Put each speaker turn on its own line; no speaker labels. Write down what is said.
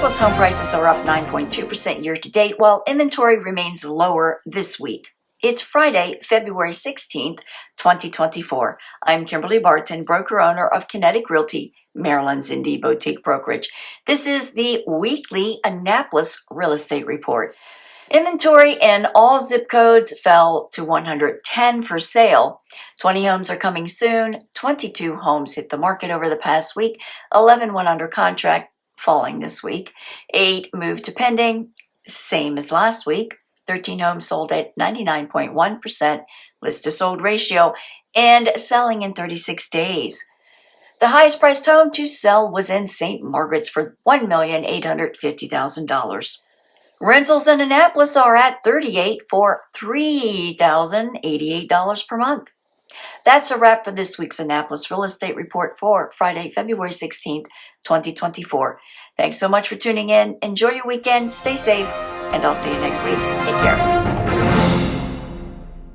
Annapolis home prices are up 9.2% year to date, while inventory remains lower this week. It's Friday, February 16th, 2024. I'm Kimberly Barton, broker-owner of Kinetic Realty, Maryland's indie boutique brokerage. This is the weekly Annapolis Real Estate Report. Inventory in all zip codes fell to 110 for sale. 20 homes are coming soon. 22 homes hit the market over the past week. 11 went under contract, falling this week. 8 moved to pending, same as last week. 13 homes sold at 99.1% list to sold ratio and selling in 36 days. The highest priced home to sell was in St. Margaret's for $1,850,000. Rentals in Annapolis are at 38 for $3,088 per month. That's a wrap for this week's Annapolis Real Estate Report for Friday, February 16th, 2024. Thanks so much for tuning in. Enjoy your weekend, stay safe, and I'll see you next week. Take care.